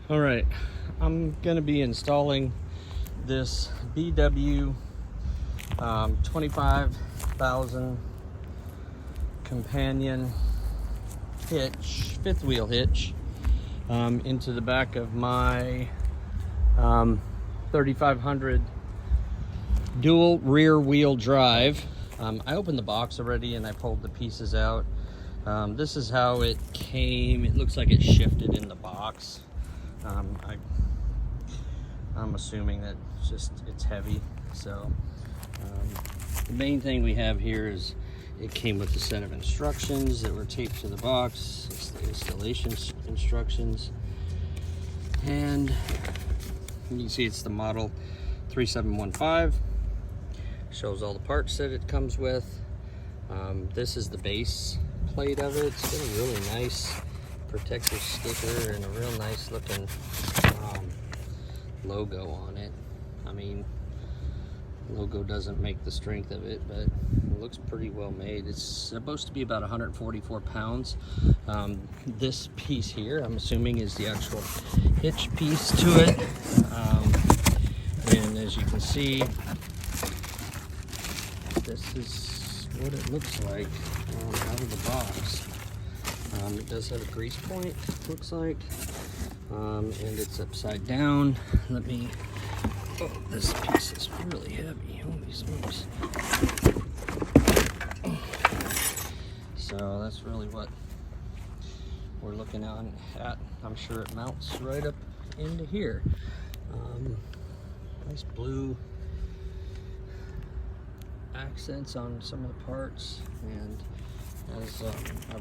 All right, I'm gonna be installing this B&W 25,000 companion hitch, fifth wheel hitch, into the back of my 3500 dual rear wheel drive. I opened the box already and I pulled the pieces out. This is how it came. It looks like it shifted in the box. I'm assuming that it's heavy. So the main thing we have here is it came with a set of instructions that were taped to the box. It's the installation instructions, and you can see it's the model 3715. Shows all the parts that it comes with. This is the base plate of it. It's got a really nice protective sticker and a real nice looking logo on it. I mean, logo doesn't make the strength of it, but it looks pretty well made. It's supposed to be about 144 pounds. This piece here, I'm assuming, is the actual hitch piece to it. And as you can see, this is what it looks like out of the box. It does have a grease point, looks like, and it's upside down. Let me, oh, this piece is really heavy, holy smokes. So that's really what we're looking at. I'm sure it mounts right up into here. Nice blue accents on some of the parts, and as I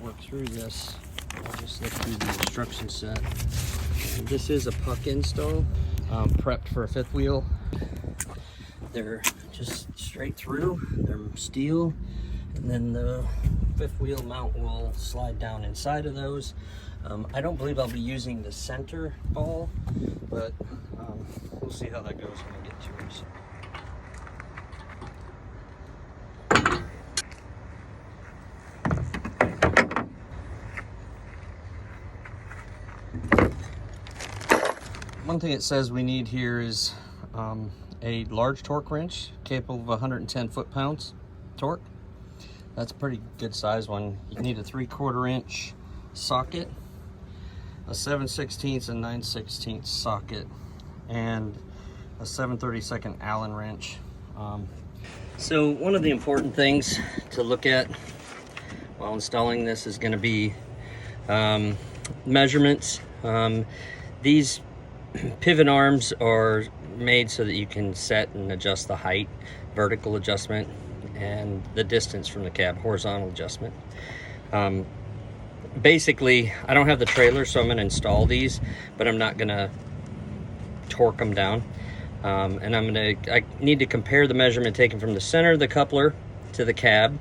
work through this, I'll just look through the instruction set. And this is a puck install, prepped for a fifth wheel. They're just straight through, they're steel, and then the fifth wheel mount will slide down inside of those. I don't believe I'll be using the center ball, but we'll see how that goes when I get to it. One thing it says we need here is a large torque wrench capable of 110 foot-pounds torque. That's a pretty good size one. You need a 3/4 inch socket, a 7/16 and 9/16 socket, and a 7/32 Allen wrench. So one of the important things to look at while installing this is going to be measurements. These pivot arms are made so that you can set and adjust the height, vertical adjustment, and the distance from the cab, horizontal adjustment. Basically, I don't have the trailer, so I'm going to install these, but I'm not going to torque them down. And I need to compare the measurement taken from the center of the coupler to the cab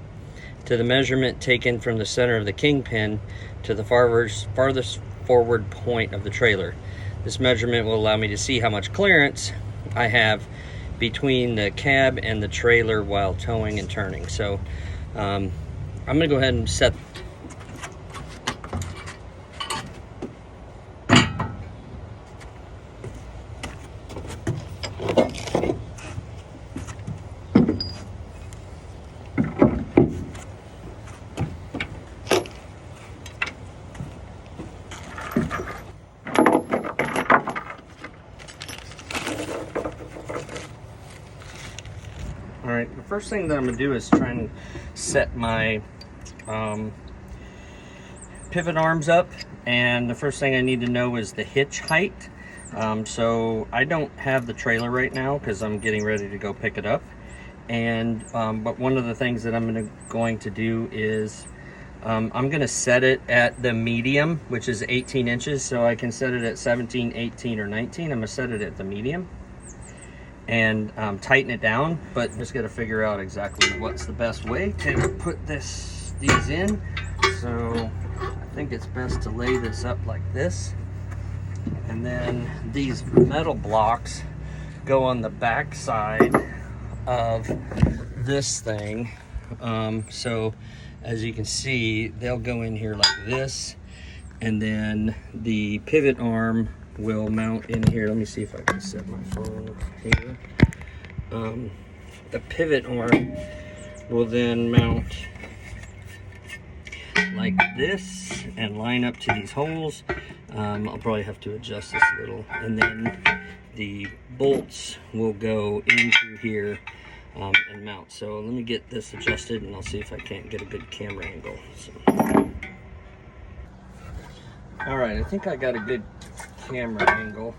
to the measurement taken from the center of the kingpin to the farthest forward point of the trailer. This measurement will allow me to see how much clearance I have between the cab and the trailer while towing and turning. So I'm gonna go ahead and set. All right, the first thing that I'm gonna do is try and set my pivot arms up, and the first thing I need to know is the hitch height. So I don't have the trailer right now because I'm getting ready to go pick it up, and but one of the things that I'm going to do is I'm gonna set it at the medium, which is 18 inches, so I can set it at 17, 18, or 19. I'm gonna set it at the medium and tighten it down, but just got to figure out exactly what's the best way to put these in. So I think it's best to lay this up like this, and then these metal blocks go on the back side of this thing. So as you can see, they'll go in here like this, and then the pivot arm will mount in here. Let me see if I can set my phone here. The pivot arm will then mount like this and line up to these holes. I'll probably have to adjust this a little, and then the bolts will go in through here and mount. So let me get this adjusted and I'll see if I can't get a good camera angle. So. All right, I think I got a good camera angle.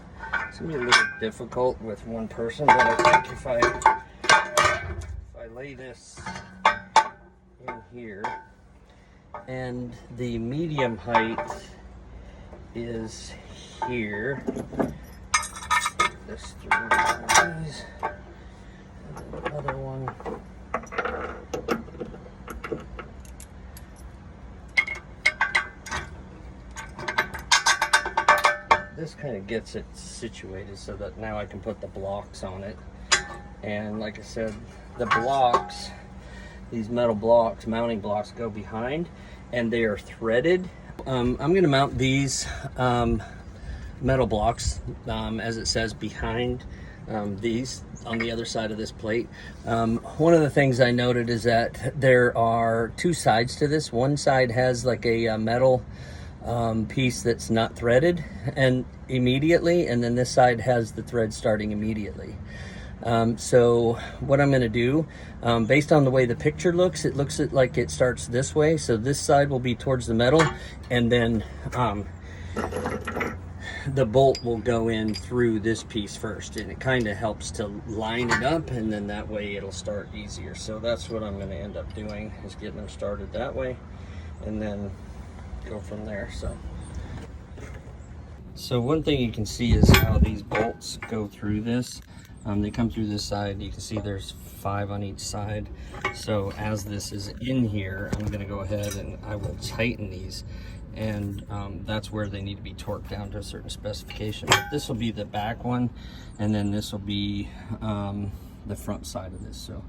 It's gonna be a little difficult with one person, but I think if I lay this in here, and the medium height is here. This through these, and then the other one. This kind of gets it situated so that now I can put the blocks on it. And like I said, the blocks, these metal blocks, mounting blocks, go behind, and they are threaded. I'm going to mount these metal blocks, as it says, behind these on the other side of this plate. One of the things I noted is that there are two sides to this. One side has like a metal piece that's not threaded and immediately, and then this side has the thread starting immediately. So what I'm going to do, based on the way the picture looks, it looks like it starts this way. So this side will be towards the metal, and then the bolt will go in through this piece first, and it kind of helps to line it up, and then that way it'll start easier. So that's what I'm going to end up doing, is getting them started that way and then go from there. So one thing you can see is how these bolts go through this. They come through this side. You can see there's 5 on each side. So as this is in here, I'm going to go ahead and I will tighten these, and that's where they need to be torqued down to a certain specification. But this will be the back one, and then this will be the front side of this. So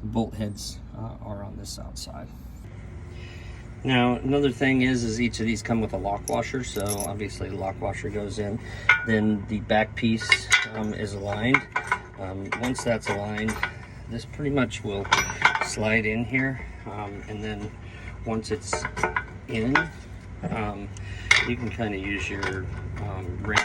the bolt heads are on this outside. Now another thing is each of these come with a lock washer, so obviously the lock washer goes in. Then the back piece is aligned. Once that's aligned, this pretty much will slide in here, and then once it's in, you can kind of use your wrench.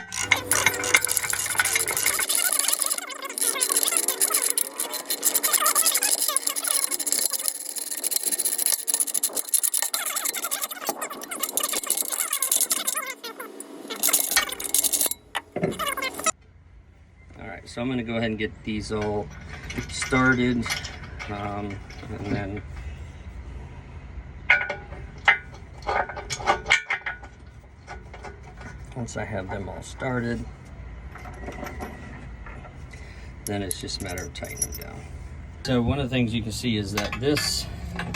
So I'm going to go ahead and get these all started, and then once I have them all started, then it's just a matter of tightening them down. So one of the things you can see is that this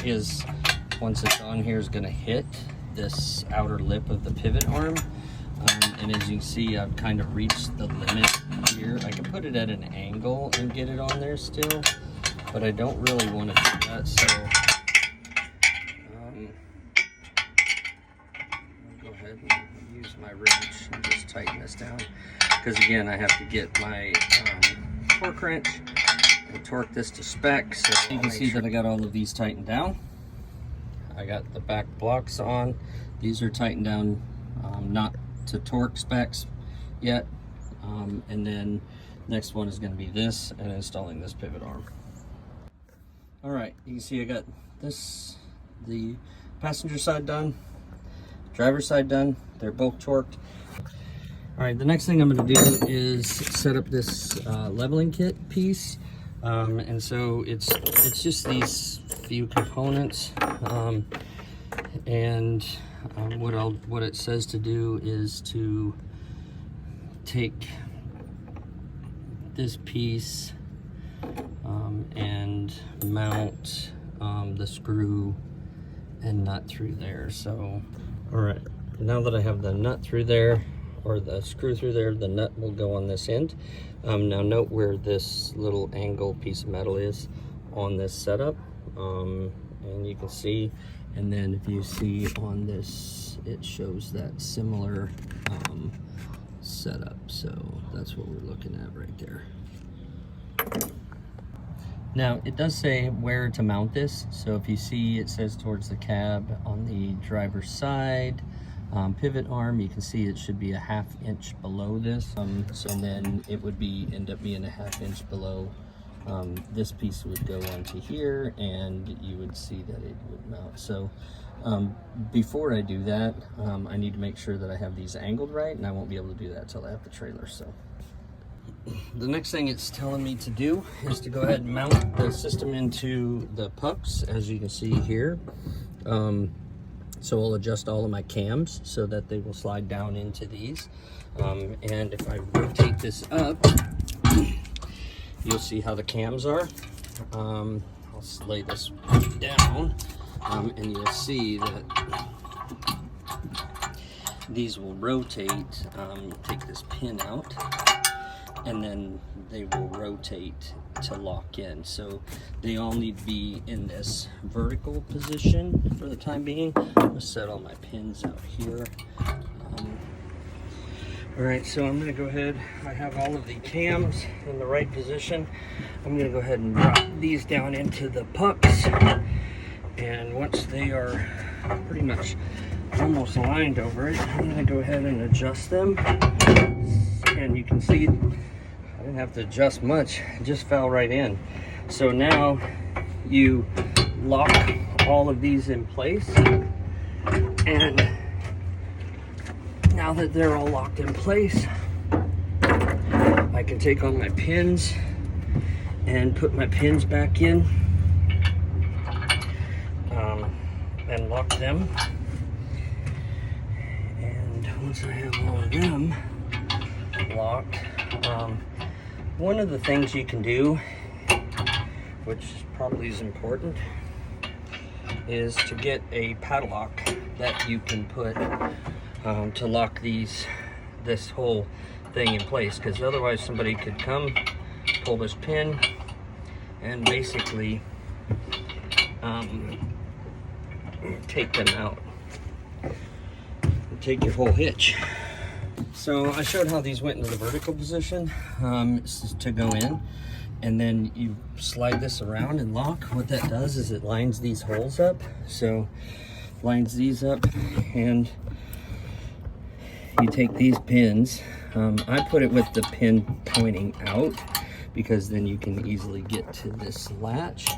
is, once it's on here, is going to hit this outer lip of the pivot arm. And as you can see, I've kind of reached the limit here. I can put it at an angle and get it on there still, but I don't really want to do that. So I'll go ahead and use my wrench and just tighten this down. Because again, I have to get my torque wrench and torque this to spec. So you can see that I got all of these tightened down. I got the back blocks on. These are tightened down, not to torque specs yet, and then next one is going to be this and installing this pivot arm. All right, you can see I got this, the passenger side done, driver's side done. They're both torqued. All right, the next thing I'm going to do is set up this leveling kit piece, and so it's just these few components, and what it says to do is to take this piece and mount the screw and nut through there. So, all right, now that I have the nut through there, or the screw through there, the nut will go on this end. Now note where this little angle piece of metal is on this setup, and you can see. And then if you see on this, it shows that similar setup. So that's what we're looking at right there. Now it does say where to mount this. So if you see, it says towards the cab on the driver's side. Pivot arm, you can see it should be a 1/2 inch below this. So then it would end up being a 1/2 inch below. This piece would go onto here, and you would see that it would mount. So before I do that, I need to make sure that I have these angled right, and I won't be able to do that until I have the trailer. So the next thing it's telling me to do is to go ahead and mount the system into the pucks, as you can see here. So I'll adjust all of my cams so that they will slide down into these. And if I rotate this up, you'll see how the cams are. I'll lay this down, and you'll see that these will rotate. Take this pin out, and then they will rotate to lock in. So they all need to be in this vertical position for the time being. I'm gonna set all my pins out here. All right, so I'm gonna go ahead, I have all of the cams in the right position. I'm gonna go ahead and drop these down into the pucks. And once they are pretty much almost aligned over it, I'm gonna go ahead and adjust them. And you can see, I didn't have to adjust much, it just fell right in. So now you lock all of these in place, and now that they're all locked in place, I can take all my pins and put my pins back in, and lock them. And once I have all of them locked, one of the things you can do, which probably is important, is to get a padlock that you can put to lock this whole thing in place, because otherwise somebody could come, pull this pin, and basically take them out and take your whole hitch. So I showed how these went into the vertical position. This is to go in, and then you slide this around and lock. What that does is it lines these holes up. So lines these up, and you take these pins. I put it with the pin pointing out, because then you can easily get to this latch.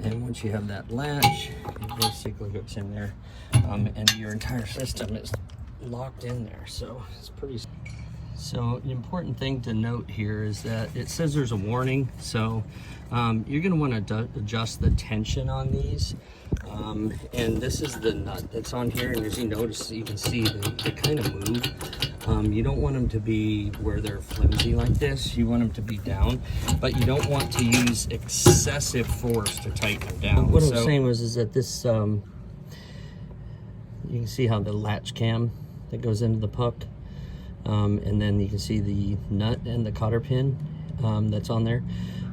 And once you have that latch, it basically hooks in there, and your entire system is locked in there. So it's pretty. So the important thing to note here is that it says there's a warning. So you're going to want to adjust the tension on these. And this is the nut that's on here, and as you notice, you can see they kind of move. You don't want them to be where they're flimsy like this. You want them to be down, but you don't want to use excessive force to tighten them down. What I was saying was that this, you can see how the latch cam that goes into the puck, and then you can see the nut and the cotter pin that's on there.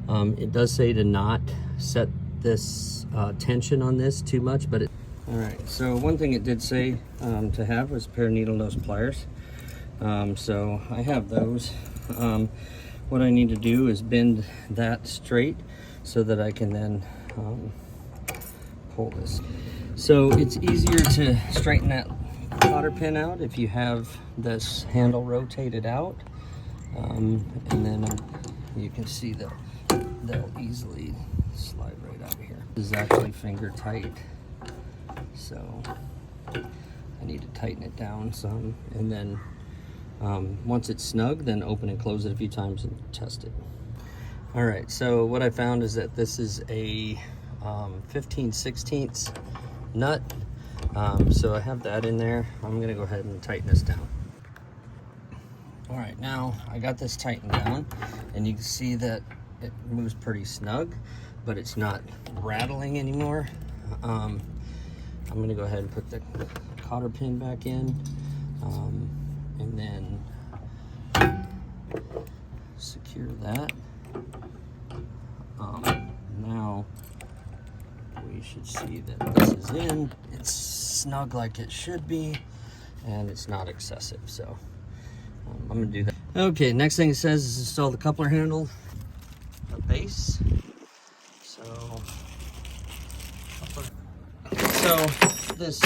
It does say to not set this tension on this too much, but all right, so one thing it did say to have was a pair of needle nose pliers. So I have those. What I need to do is bend that straight so that I can then pull this. So it's easier to straighten that cotter pin out if you have this handle rotated out, and then you can see that they'll easily slide right out here. This is actually finger tight, so I need to tighten it down some, and then once it's snug, then open and close it a few times and test it. All right, so what I found is that this is a 15/16 nut. So I have that in there. I'm gonna go ahead and tighten this down. All right, now I got this tightened down, and you can see that it moves pretty snug, but it's not rattling anymore. I'm gonna go ahead and put the cotter pin back in, and then secure that. Now we should see that this is in. It's snug like it should be, and it's not excessive. So I'm gonna do that. Okay, next thing it says is install the coupler handle, the base. So this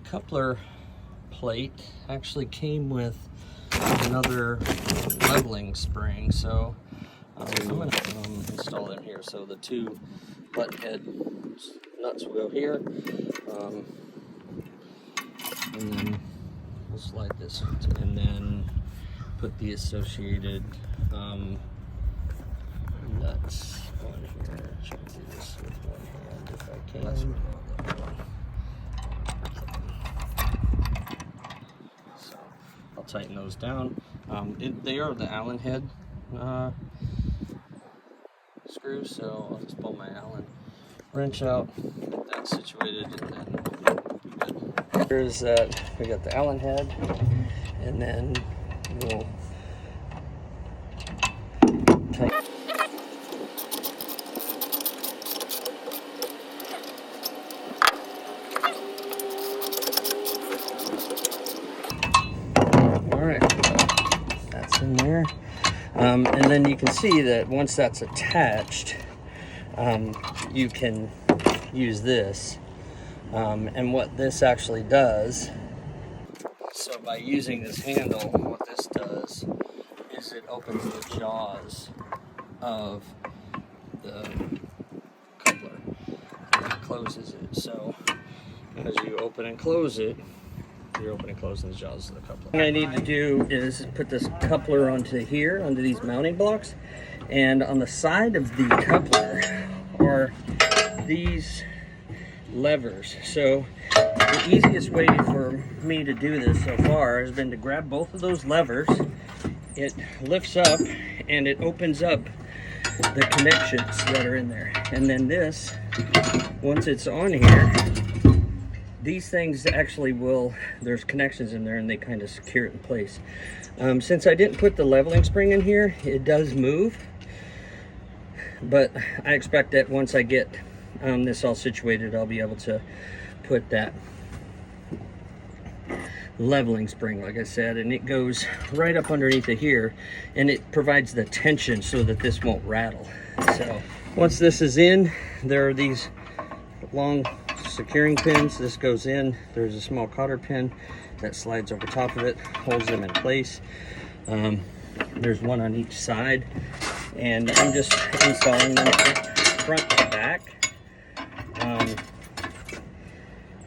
coupler plate actually came with another leveling spring, so I'm going to install them here. So the two button head nuts will go here, and then we'll slide this and then put the associated nuts on here. Try to do this with one hand if I can. So I'll tighten those down. They are the Allen head screws, so I'll just pull my Allen wrench out, get that situated, and then we'll be good. Here's that. We got the Allen head, and then we'll tighten. In there, and then you can see that once that's attached, you can use this, and what this actually does, so by using this handle, what this does is it opens the jaws of the coupler and it closes it. So as you open and close it, you're opening and closing the jaws of the coupler. What I need to do is put this coupler onto here, onto these mounting blocks, and on the side of the coupler are these levers. So the easiest way for me to do this so far has been to grab both of those levers. It lifts up and it opens up the connections that are in there. And then this, once it's on here, these things actually there's connections in there and they kind of secure it in place. Since I didn't put the leveling spring in here, it does move, but I expect that once I get this all situated, I'll be able to put that leveling spring, like I said, and it goes right up underneath it here, and it provides the tension so that this won't rattle. So once this is in, there are these long securing pins. This goes in. There's a small cotter pin that slides over top of it, holds them in place. There's one on each side, and I'm just installing them front and back.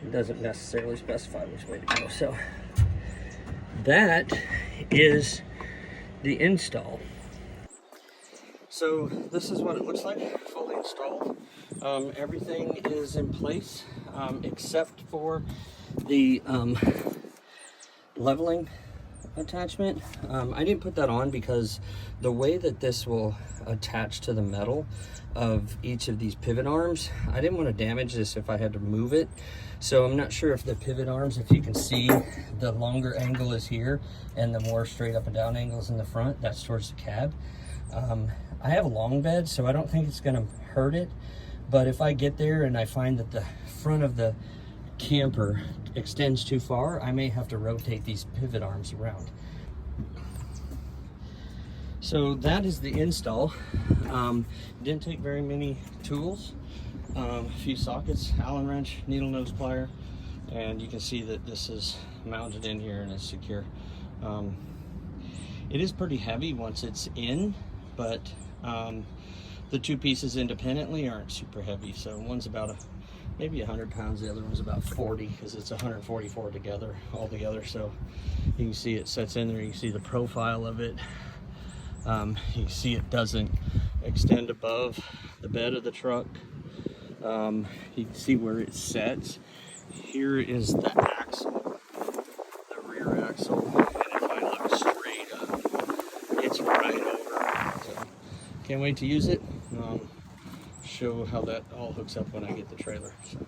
It doesn't necessarily specify which way to go. So that is the install. So this is what it looks like fully installed. Everything is in place except for the leveling attachment. I didn't put that on because the way that this will attach to the metal of each of these pivot arms, I didn't want to damage this if I had to move it. So I'm not sure if the pivot arms, if you can see, the longer angle is here and the more straight up and down angles in the front, that's towards the cab. I have a long bed, so I don't think it's going to hurt it. But if I get there and I find that the front of the camper extends too far, I may have to rotate these pivot arms around. So that is the install. Didn't take very many tools, a few sockets, Allen wrench, needle nose plier, and you can see that this is mounted in here and is secure. It is pretty heavy once it's in, but the two pieces independently aren't super heavy. So one's about maybe 100 pounds, the other one's about 40, because it's 144 together, all together. So you can see it sets in there, you can see the profile of it. You can see it doesn't extend above the bed of the truck. You can see where it sets. Here is the axle, the rear axle, and if I look straight up, it's right over. So can't wait to use it. Show how that all hooks up when I get the trailer. So.